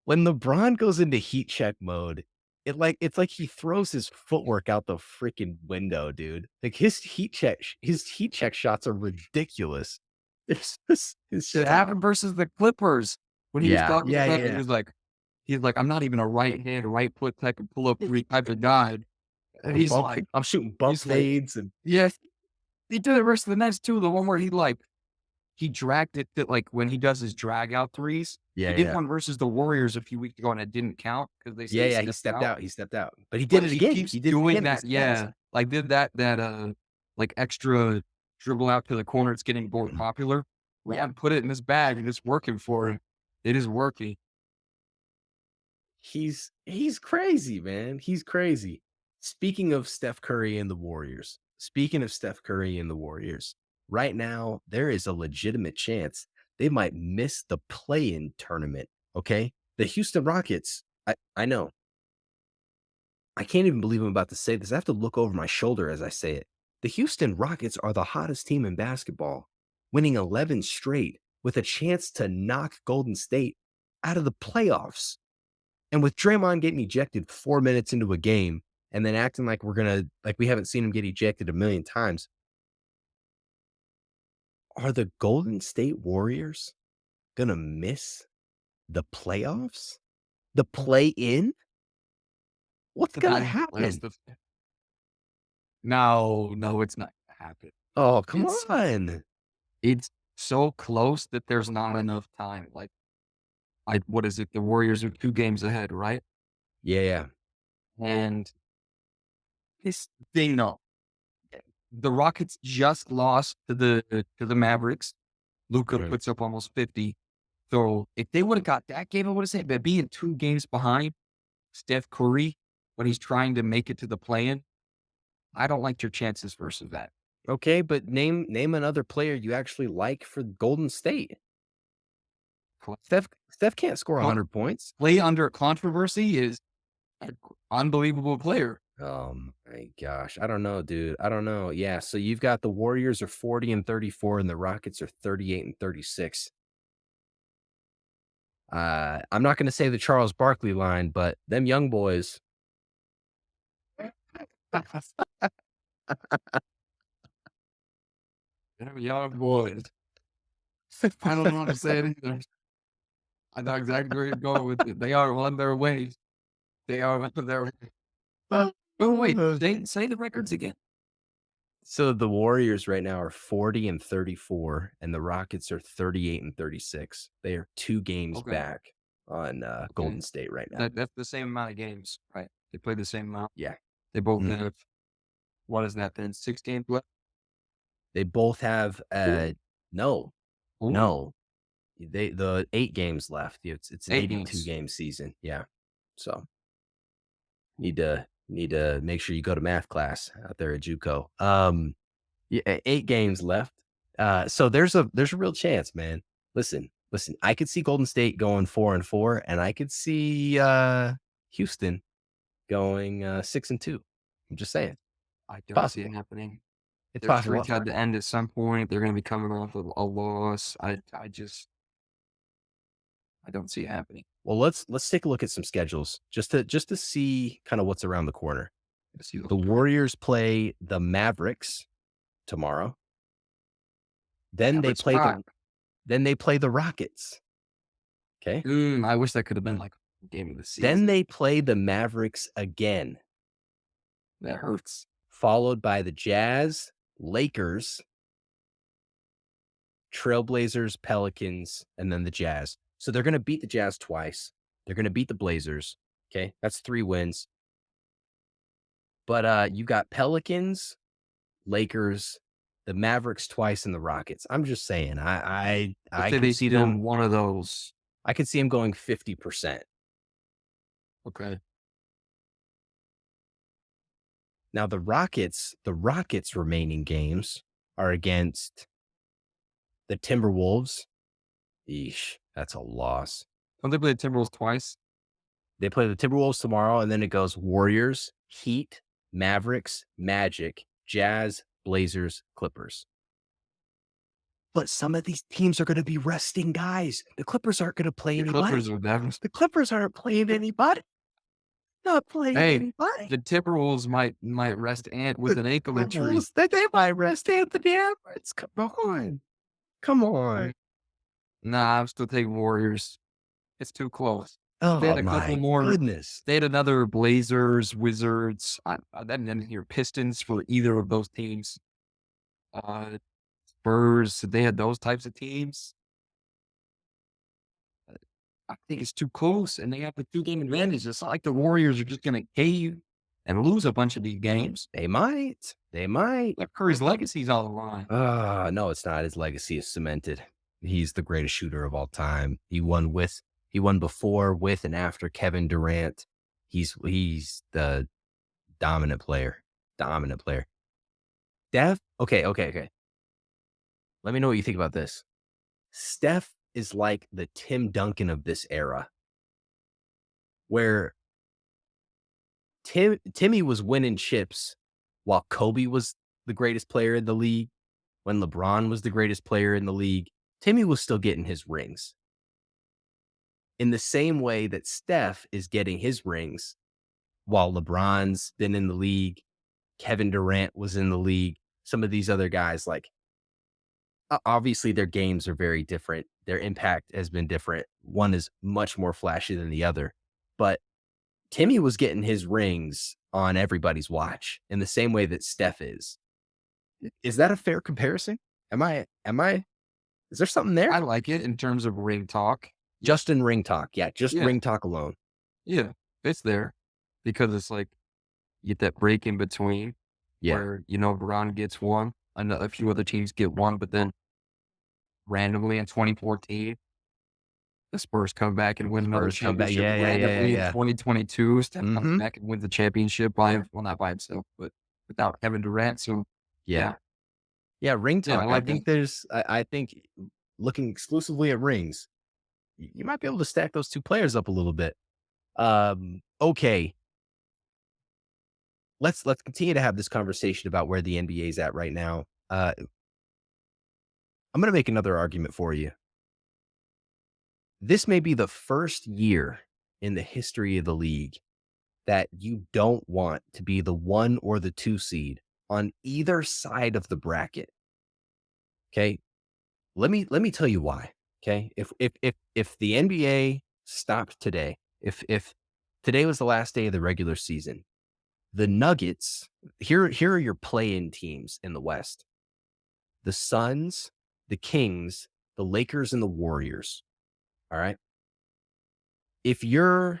S1: When LeBron goes into heat check mode, it's like he throws his footwork out the freaking window, dude. Like his heat check shots are ridiculous.
S2: It happened versus the Clippers when he was
S1: Yeah,
S2: talking
S1: yeah,
S2: about it.
S1: yeah.
S2: He's like, I'm not even a right hand, right foot type of pull up three type of guy. And he's like,
S1: I'm shooting bump
S2: he's like,
S1: fades and
S2: yeah, he did it versus the Nets too. The one where he he dragged it to, like, when he does his drag out threes, he
S1: Yeah,
S2: did
S1: yeah.
S2: one versus the Warriors a few weeks ago, and it didn't count because they
S1: Yeah,
S2: say he
S1: yeah, he
S2: stepped
S1: stepped
S2: out.
S1: out, but he did
S2: But
S1: it
S2: he
S1: again.
S2: keeps
S1: He did it
S2: doing
S1: again
S2: that,
S1: against the Jazz.
S2: yeah. Like, did that, like, extra dribble out to the corner, it's getting more
S1: Mhm.
S2: popular. Man, put it in his bag, and it's working for him. It is working.
S1: He's crazy, man. He's crazy. Speaking of Steph Curry and the Warriors, right now there is a legitimate chance they might miss the play-in tournament. Okay, the Houston Rockets. I know. I can't even believe I'm about to say this. I have to look over my shoulder as I say it. The Houston Rockets are the hottest team in basketball, winning 11 straight with a chance to knock Golden State out of the playoffs. And with Draymond getting ejected 4 minutes into a game and then acting like we haven't seen him get ejected a million times, are the Golden State Warriors gonna miss the playoffs? The play-in? What's gonna
S2: That's
S1: happen?
S2: the No, no, it's not gonna happen.
S1: Oh, come
S2: It's
S1: on.
S2: it's so close that there's not enough time. Like, what is it? The Warriors are 2 games ahead, right?
S1: Yeah, yeah.
S2: And this they know. The Rockets just lost to the Mavericks. Luka
S1: Mhm.
S2: puts up almost 50. So if they would have got that game, I would have said, but being 2 games behind Steph Curry when he's trying to make it to the play-in, I don't like your chances versus that.
S1: Okay, but name another player you actually like for Golden State.
S2: Cl-
S1: Steph can't score
S2: cl-
S1: 100 points.
S2: Play under controversy is an unbelievable player.
S1: Oh my gosh. I don't know, dude. I don't know. Yeah, so you've got the Warriors are 40 and 34 and the Rockets are 38 and 36. I'm not going to say the Charles Barkley line, but them young boys,
S2: They're young boys. I don't know how to say it either. I know exactly where you're going with it. They are on their way. They are on their way. Oh, wait, say the records again.
S1: so the Warriors right now are 40 and 34 and the Rockets are 38 and 36. They are 2 games
S2: Okay.
S1: back on
S2: Okay.
S1: Golden State right now.
S2: That's the same amount of games, right? They play the same amount.
S1: Yeah.
S2: They both
S1: Mhm.
S2: have, what is that then? 6 games left?
S1: They both have
S2: Ooh.
S1: no.
S2: Ooh.
S1: No. The 8 games left. It's an
S2: 8
S1: 82
S2: games.
S1: game season. Yeah. So need to make sure you go to math class out there at JUCO. Yeah, 8 games left. So there's a real chance, man. Listen. I could see Golden State going 4-4, and I could see Houston going 6-2. I'm just saying,
S2: I don't see it
S1: possible.
S2: happening.
S1: It's
S2: Their
S1: possible.
S2: streak had to end at some point. They're going to be coming off of a loss. I don't see it happening.
S1: Well, let's take a look at some schedules just to see kind of what's around the corner.
S2: I see
S1: The Warriors play the Mavericks tomorrow. Then they
S2: Mavericks
S1: play
S2: rock.
S1: the Rockets. Okay.
S2: I wish that could have been like a game of the season.
S1: Then they play the Mavericks again,
S2: That hurts.
S1: followed by the Jazz, Lakers, Trailblazers, Pelicans, and then the Jazz. So they're going to beat the Jazz twice. They're going to beat the Blazers. Okay. That's 3 wins. But you got Pelicans, Lakers, the Mavericks twice, and the Rockets. I'm just saying,
S2: Let's
S1: I
S2: say
S1: could
S2: they
S1: see
S2: steal
S1: them.
S2: one of those.
S1: I could see them going 50%.
S2: Okay.
S1: Now the Rockets' remaining games are against the Timberwolves. Eesh, that's a loss.
S2: Don't they play the Timberwolves twice?
S1: They play the Timberwolves tomorrow, and then it goes Warriors, Heat, Mavericks, Magic, Jazz, Blazers, Clippers. But some of these teams are going to be resting guys. The Clippers aren't going to play
S2: The
S1: anybody.
S2: Clippers are never.
S1: The Clippers aren't playing anybody. Not playing
S2: Hey,
S1: anybody.
S2: the Timberwolves might rest Ant with an ankle injury.
S1: They might rest Anthony Edwards. Come on. Come on.
S2: Nah, I'm still taking Warriors. It's too close.
S1: Oh,
S2: They had a couple
S1: my
S2: more.
S1: goodness.
S2: They had another Blazers, Wizards. I didn't hear Pistons for either of those teams. Spurs, they had those types of teams. I think it's too close, and they have the 2-game advantage. It's not like the Warriors are just going to cave and lose a bunch of these games.
S1: They might. They might.
S2: Like Curry's legacy's on the line.
S1: No, it's not. His legacy is cemented. He's the greatest shooter of all time. He won before, with, and after Kevin Durant. He's the dominant player. Dominant player. Okay. Let me know what you think about this. Steph is like the Tim Duncan of this era, where Timmy was winning chips while Kobe was the greatest player in the league. When LeBron was the greatest player in the league, Timmy was still getting his rings. In the same way that Steph is getting his rings while LeBron's been in the league, Kevin Durant was in the league, some of these other guys, like, obviously their games are very different. Their impact has been different. One is much more flashy than the other. But Timmy was getting his rings on everybody's watch in the same way that Steph is. Is that a fair comparison? Is there something there?
S2: I like it in terms of ring talk.
S1: Just in ring talk. Yeah, just ring talk alone.
S2: Yeah, it's there because it's like you get that break in between where, LeBron gets one, and a few other teams get one, but then randomly in 2014, the Spurs come back and win another championship. Randomly in 2022, Steph comes back and wins the championship not by himself, but without Kevin Durant. So
S1: yeah, ring talk. I think looking exclusively at rings, you might be able to stack those two players up a little bit. Okay. Let's continue to have this conversation about where the NBA is at right now. I'm going to make another argument for you. This may be the first year in the history of the league that you don't want to be the 1 or the 2 seed on either side of the bracket. Okay. Let me tell you why. Okay. If the NBA stopped today, if today was the last day of the regular season, the Nuggets, here are your play-in teams in the West. The Suns, the Kings, the Lakers, and the Warriors. All right. If you're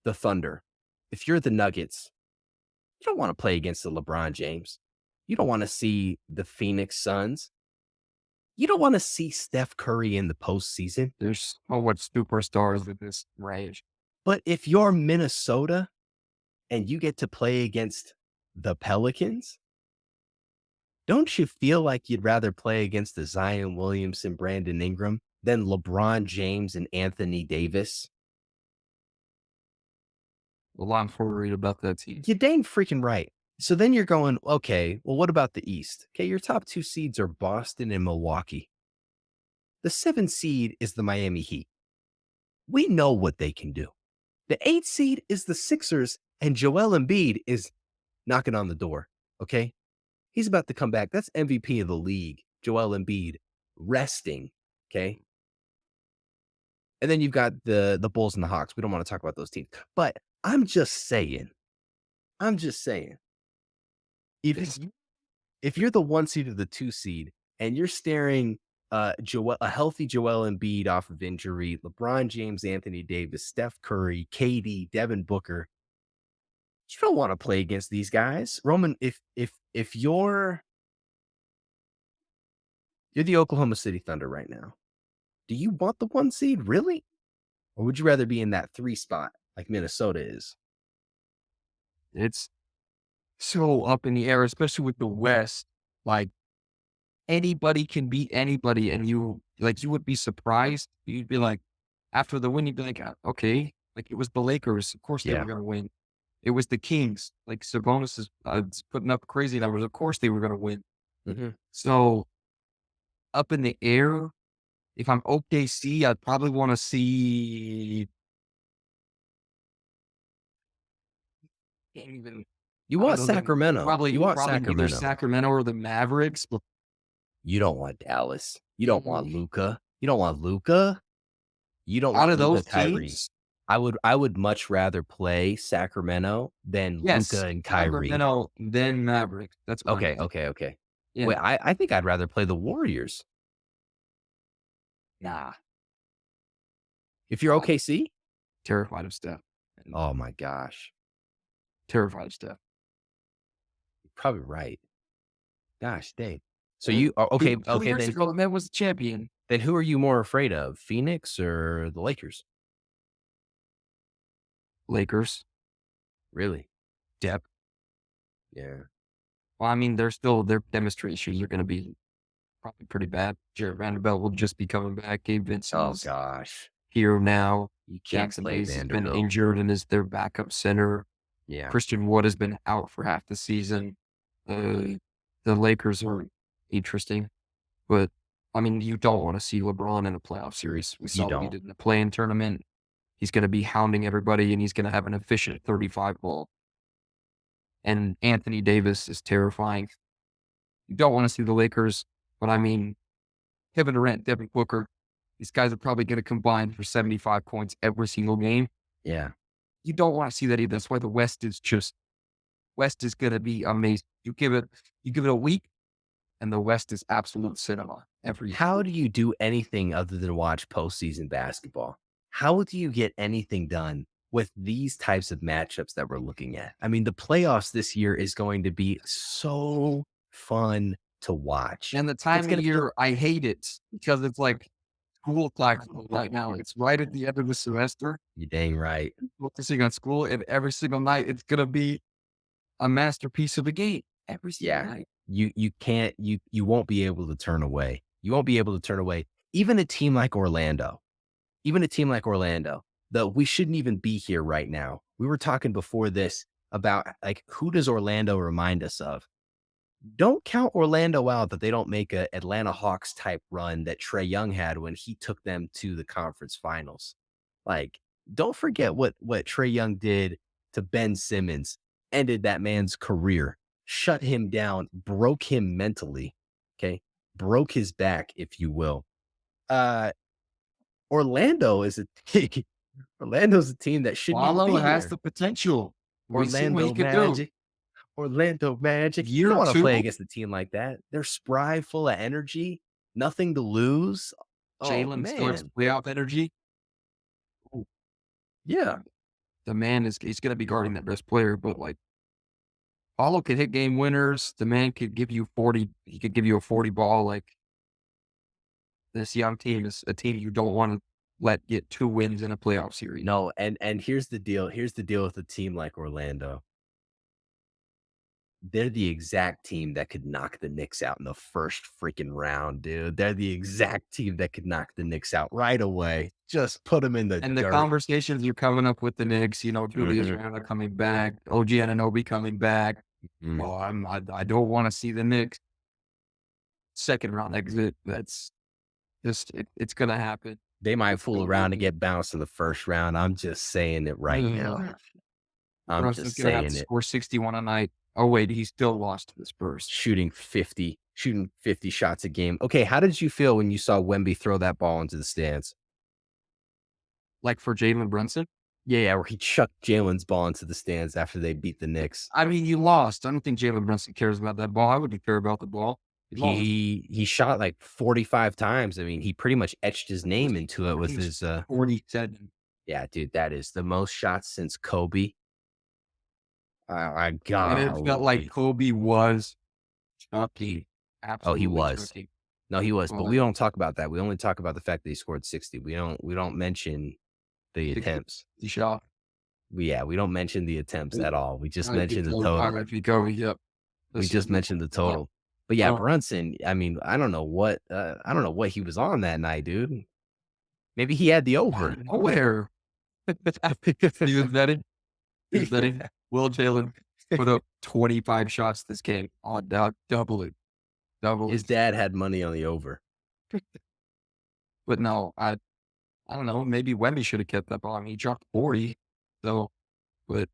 S1: the Thunder, if you're the Nuggets, you don't want to play against the LeBron James. You don't want to see the Phoenix Suns. You don't want to see Steph Curry in the postseason.
S2: There's so much superstars with this range.
S1: But if you're Minnesota and you get to play against the Pelicans, don't you feel like you'd rather play against the Zion Williamson, Brandon Ingram than LeBron James and Anthony Davis?
S2: Well, I'm worried about that team.
S1: You're dang freaking right. So then you're going, okay, well, what about the East? Okay, your top 2 seeds are Boston and Milwaukee. The 7th seed is the Miami Heat. We know what they can do. The 8th seed is the Sixers, and Joel Embiid is knocking on the door, okay? He's about to come back. That's MVP of the league, Joel Embiid, resting, okay? And then you've got the Bulls and the Hawks. We don't want to talk about those teams. But I'm just saying, if you're the 1 seed or the 2 seed and you're staring a healthy Joel Embiid off of injury, LeBron James, Anthony Davis, Steph Curry, KD, Devin Booker, you don't want to play against these guys. Roman, if you're the Oklahoma City Thunder right now, do you want the 1 seed really? Or would you rather be in that 3 spot like Minnesota is?
S2: It's so up in the air, especially with the West. Like, anybody can beat anybody, and you would be surprised. You'd be like, after the win, you'd be like, okay, like it was the Lakers. Of course they were going to win. It was the Kings. Like Sabonis is putting up crazy numbers. Of course they were going to win.
S1: Mm-hmm.
S2: So up in the air, if I'm OKC, I'd probably want to see.
S1: You want Sacramento.
S2: Probably
S1: Sacramento.
S2: Either Sacramento or the Mavericks. But
S1: you don't want Dallas. You don't want Luka. You don't want Luka. You don't want
S2: those
S1: Kyrie.
S2: teams.
S1: I would much rather play Sacramento than Luka and Kyrie.
S2: Sacramento, then Mavericks. That's
S1: okay. Wait,
S2: Yeah.
S1: I think I'd rather play the Warriors.
S2: Nah.
S1: If you're
S2: Oh,
S1: OKC?
S2: terrified of Steph. And
S1: Oh my gosh.
S2: terrified of Steph.
S1: You're probably right. Gosh, dang. So
S2: Uh,
S1: you are okay,
S2: Two
S1: okay,
S2: years
S1: then
S2: ago, the man was the champion.
S1: then who are you more afraid of? Phoenix or the Lakers?
S2: Lakers.
S1: Really?
S2: Depth.
S1: Yeah.
S2: Well, I mean, their demonstrations are going to be probably pretty bad. Jared Vanderbilt will just be coming back. Gabe
S1: Oh
S2: Vincent's
S1: gosh.
S2: here now.
S1: You can't
S2: Jackson
S1: play
S2: Hayes has been
S1: Vanderbilt.
S2: injured and is their backup center.
S1: Yeah.
S2: Christian Wood has been out for half the season. The Lakers are interesting, but I mean, you don't want to see LeBron in a playoff series. We
S1: You
S2: saw what he
S1: don't.
S2: did in the play-in tournament. He's going to be hounding everybody, and he's going to have an efficient 35 ball. And Anthony Davis is terrifying. You don't want to see the Lakers, but I mean, Kevin Durant, Devin Booker, these guys are probably going to combine for 75 points every single game.
S1: Yeah.
S2: You don't want to see that either. That's why the West is going to be amazing. You give it a week, and the West is absolute cinema every.
S1: How do you do anything other than watch postseason basketball? How do you get anything done with these types of matchups that we're looking at? I mean, the playoffs this year is going to be so fun to watch.
S2: And the
S1: It's
S2: time of
S1: gonna feel
S2: year, I hate it because it's like school clock right now. It's right at the end of the semester.
S1: you dang right.
S2: Focusing on school, and every single night it's gonna be a masterpiece of a game. Every single
S1: Yeah.
S2: night.
S1: You can't you won't be able to turn away. You won't be able to turn away. Even a team like Orlando. Even a team like Orlando, though we shouldn't even be here right now. We were talking before this about like who does Orlando remind us of? Don't count Orlando out that they don't make a Atlanta Hawks type run that Trae Young had when he took them to the conference finals. Like, don't forget what Trae Young did to Ben Simmons, ended that man's career, shut him down, broke him mentally. Okay. Broke his back, if you will. Uh Orlando is a team. Orlando's a team that shouldn't even
S2: Wallow
S1: be
S2: has
S1: here.
S2: the potential. We see what he
S1: Orlando
S2: can do.
S1: Magic. Orlando Magic. You
S2: Year
S1: don't want to play
S2: two,
S1: against a team like that. They're spry, full of energy, nothing to lose. Oh
S2: Jalen starts
S1: man.
S2: playoff energy. Ooh,
S1: Yeah.
S2: the man he's gonna be guarding that best player, but like Paulo could hit game winners. The man could give you 40. He could give you a 40 ball. Like this young team is a team you don't want to let get 2 wins in a playoff series.
S1: No, and here's the deal. Here's the deal with a team like Orlando. They're the exact team that could knock the Knicks out in the first freaking round, dude. They're the exact team that could knock the Knicks out right away. Just put them in the
S2: And the
S1: dirt.
S2: conversations you're coming up with the Knicks, Julius Randle coming back, OG Anunoby coming back.
S1: Mm.
S2: Well, I don't want to see the Knicks second round exit. That's just it's gonna happen.
S1: They might
S2: It's
S1: fool
S2: gonna
S1: around and
S2: happen.
S1: get bounced in the first round. I'm just saying it right now. I'm
S2: Brunson's
S1: just
S2: gonna have to
S1: saying it.
S2: score 61 a night. Oh wait, he still lost to the Spurs.
S1: Shooting 50 shots a game. Okay, how did you feel when you saw Wemby throw that ball into the stands?
S2: Like for Jalen Brunson,
S1: Yeah, where he chucked Jalen's ball into the stands after they beat the Knicks.
S2: I mean, you lost. I don't think Jalen Brunson cares about that ball. I wouldn't care about the ball. You lost.
S1: He shot like 45 times. I mean, he pretty much etched his name into it with his
S2: 47.
S1: yeah, dude, that is the most shots since Kobe. I
S2: And it felt like
S1: golly.
S2: Kobe was chucky.
S1: Oh,
S2: Absolutely
S1: he was.
S2: chucky.
S1: No, he was, but
S2: Well,
S1: we don't talk about that. We only talk about the fact that he scored 60. We don't mention the attempts.
S2: the shot.
S1: We don't mention the attempts at all. We just
S2: I
S1: mention the
S2: think
S1: total.
S2: RIP Kobe, yep.
S1: We
S2: Listen,
S1: just mentioned the total. But yeah,
S2: Oh.
S1: Brunson, I mean, I don't know what he was on that night, dude. Maybe he had the over.
S2: Nowhere. He was betting. He was betting. Will Jalen put up 25 shots this game? Oh, double it. Double
S1: His
S2: it.
S1: dad had money on the over.
S2: But no, I don't know. Maybe Wemby should have kept that ball. I mean, he dropped 40. So, but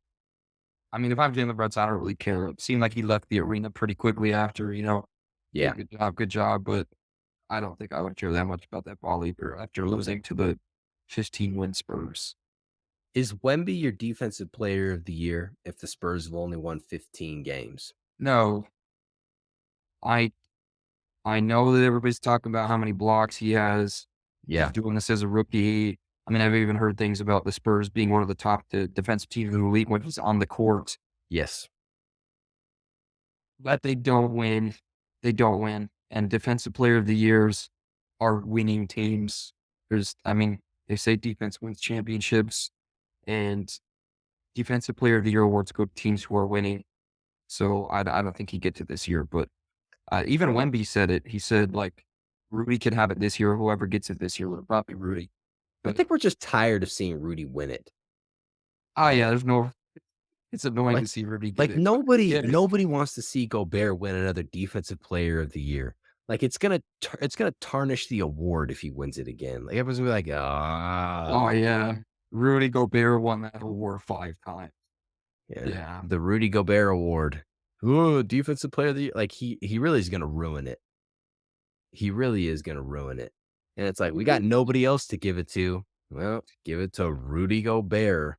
S2: I mean, if I'm Jalen Brunson, I don't really care. It seemed like he left the arena pretty quickly after,
S1: Yeah.
S2: Good job. But I don't think I would care that much about that ball either after losing to the 15-win Spurs.
S1: Is Wemby your defensive player of the year if the Spurs have only won 15 games?
S2: No, I I know that everybody's talking about how many blocks he has. He's
S1: Yeah.
S2: doing this as a rookie. I mean, I've even heard things about the Spurs being one of the top defensive teams in the league when he's on the court.
S1: Yes.
S2: But they don't win. They don't win. And defensive player of the years are winning teams. I mean, they say defense wins championships, and defensive player of the year awards go to teams who are winning. So I don't think he gets it this year. But even Wemby said it. He said, like, Rudy can have it this year. Whoever gets it this year will probably Rudy.
S1: I
S2: But
S1: think we're just tired of seeing Rudy win it.
S2: yeah, it's annoying to see Rudy get
S1: Like
S2: it.
S1: nobody wants to see Gobert win another defensive player of the year. Like it's gonna tarnish the award if he wins it again. Like everyone's gonna be like,
S2: Oh, yeah. Rudy Gobert won that award 5 times.
S1: yeah. The Rudy Gobert Award. Ooh, defensive player of the year. Like he really is gonna ruin it. He really is gonna ruin it. And it's like we got nobody else to give it to. Well, give it to Rudy Gobert.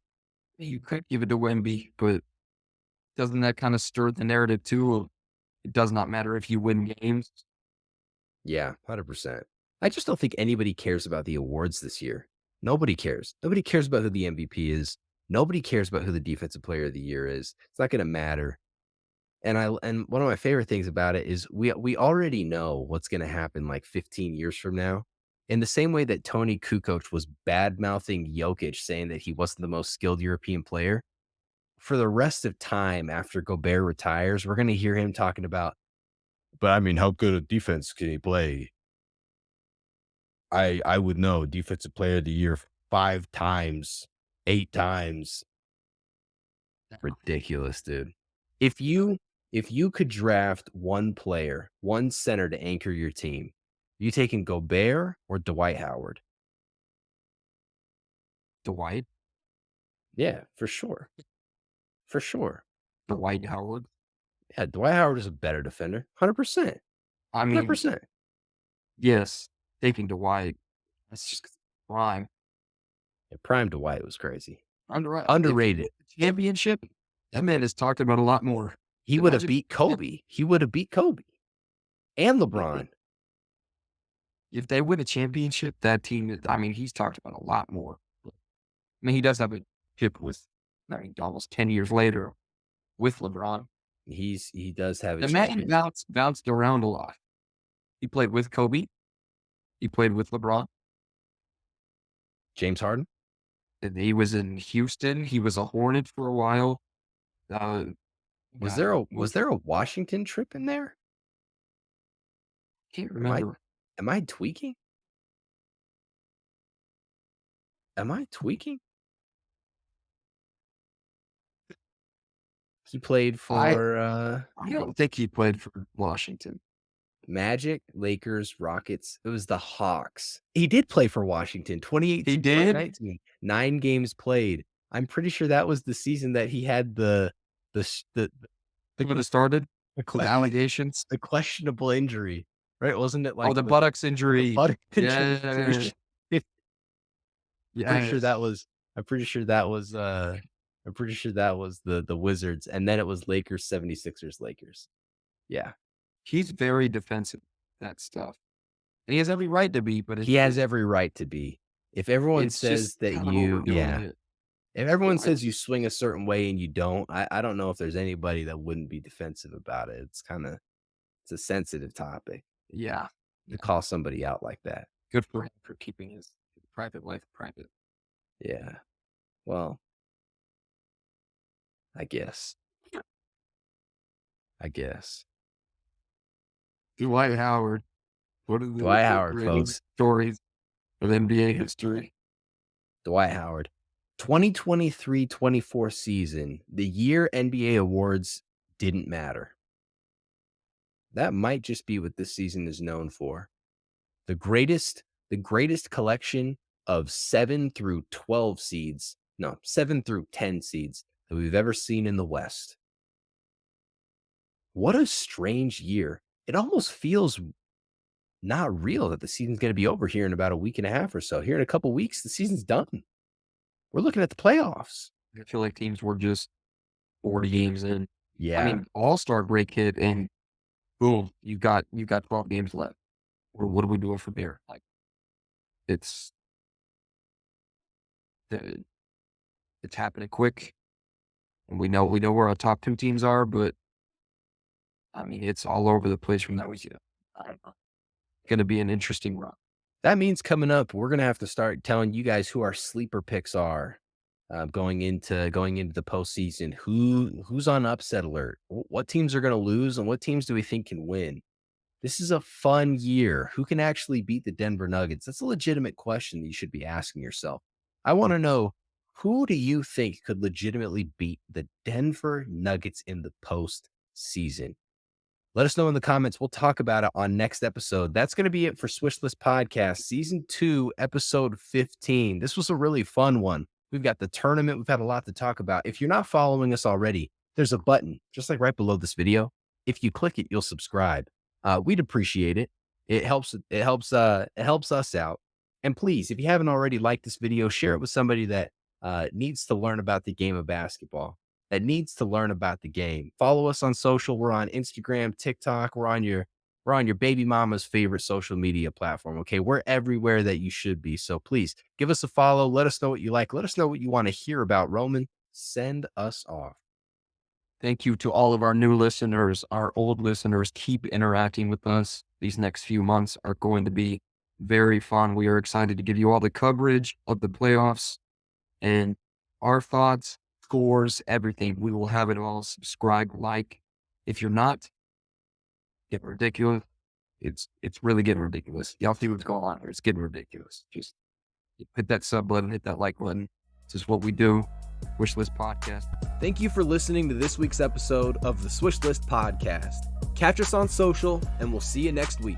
S2: You could give it to Wemby, but doesn't that kind of stir the narrative too of it does not matter if you win games?
S1: Yeah, 100%. I just don't think anybody cares about the awards this year. Nobody cares. Nobody cares about who the MVP is. Nobody cares about who the defensive player of the year is. It's not going to matter. And one of my favorite things about it is we already know what's going to happen like 15 years from now. In the same way that Tony Kukoc was bad-mouthing Jokic, saying that he wasn't the most skilled European player, for the rest of time after Gobert retires, we're going to hear him talking about, but I mean, how good a defense can he play? I would know defensive player of the year 5 times, 8 times. Ridiculous, dude. If you could draft one player, one center to anchor your team, you taking Gobert or Dwight Howard?
S2: Dwight?
S1: Yeah, for sure. For sure.
S2: Dwight Howard?
S1: Yeah, Dwight Howard is a better defender. 100%.
S2: I mean,
S1: 100%.
S2: yes, taking Dwight. That's just prime.
S1: Yeah, prime Dwight was crazy.
S2: Underrated. Championship? That man is talked about a lot more.
S1: He would have beat Kobe. He would have beat Kobe and LeBron.
S2: If they win a championship, that team, I mean, he's talked about a lot more. I mean, he does have a chip with, I mean, almost 10 years later with LeBron.
S1: He does have a
S2: The man bounced around a lot. He played with Kobe. He played with LeBron.
S1: James Harden?
S2: And he was in Houston. He was a Hornet for a while.
S1: Was there a Washington trip in there?
S2: Can't remember.
S1: Am I tweaking? Am I tweaking? He played for
S2: I don't think he played for Washington.
S1: Magic, Lakers, Rockets. It was the Hawks. He did play for Washington. 2018.
S2: He did?
S1: 2019. 9 games played. I'm pretty sure that was the season that he had the
S2: would have started with allegations.
S1: The questionable injury, right? Wasn't it like
S2: the buttocks injury?
S1: Buttock injury.
S2: Yeah.
S1: I'm pretty sure that was the Wizards, and then it was Lakers, 76ers, Lakers. Yeah.
S2: He's very defensive, that stuff. And he has every right to be, but
S1: he has every right to be. If everyone says that if everyone says you swing a certain way and you don't, I don't know if there's anybody that wouldn't be defensive about it. It's a sensitive topic.
S2: Yeah.
S1: To call somebody out like that.
S2: Good for him for keeping his private life private.
S1: Yeah. Well, I guess.
S2: Dwight Howard. What are the
S1: Dwight Howard, folks.
S2: Stories of NBA history?
S1: Dwight Howard. 2023-24 season, the year NBA awards didn't matter. That might just be what this season is known for. The greatest collection of 7 through 12 seeds, 7 through 10 seeds that we've ever seen in the West. What a strange year. It almost feels not real that the season's going to be over here in about a week and a half or so. Here in a couple weeks, the season's done. We're looking at the playoffs.
S2: I feel like teams were just 40 games in.
S1: Yeah.
S2: I mean, All-Star break hit, and boom, you got 12 games left. Or what are we doing from there? Like it's the it's happening quick, and we know where our top 2 teams are, but I mean it's all over the place from that weekend. Going to be an interesting run.
S1: That means coming up, we're gonna have to start telling you guys who our sleeper picks are going into the postseason. Who's on upset alert? What teams are gonna lose, and what teams do we think can win? This is a fun year. Who can actually beat the Denver Nuggets? That's a legitimate question that you should be asking yourself. I want to know, who do you think could legitimately beat the Denver Nuggets in the postseason? Let us know in the comments. We'll talk about it on next episode. That's going to be it for Swishlist Podcast, Season 2, Episode 15. This was a really fun one. We've got the tournament. We've had a lot to talk about. If you're not following us already, there's a button just like right below this video. If you click it, you'll subscribe. We'd appreciate it. It helps us out. And please, if you haven't already liked this video, share it with somebody that needs to learn about the game of basketball, that needs to learn about the game. Follow us on social. We're on Instagram, TikTok. We're on your baby mama's favorite social media platform. Okay. We're everywhere that you should be. So please give us a follow. Let us know what you like. Let us know what you want to hear about. Roman, send us off.
S2: Thank you to all of our new listeners, our old listeners. Keep interacting with us. These next few months are going to be very fun. We are excited to give you all the coverage of the playoffs and our thoughts, scores, everything. We will have it all. Subscribe, like. If you're not, getting ridiculous. It's really getting ridiculous. Y'all see what's going on here. It's getting ridiculous. Just hit that sub button, hit that like button. This is what we do. Swishlist Podcast.
S1: Thank you for listening to this week's episode of the Swishlist Podcast. Catch us on social, and we'll see you next week.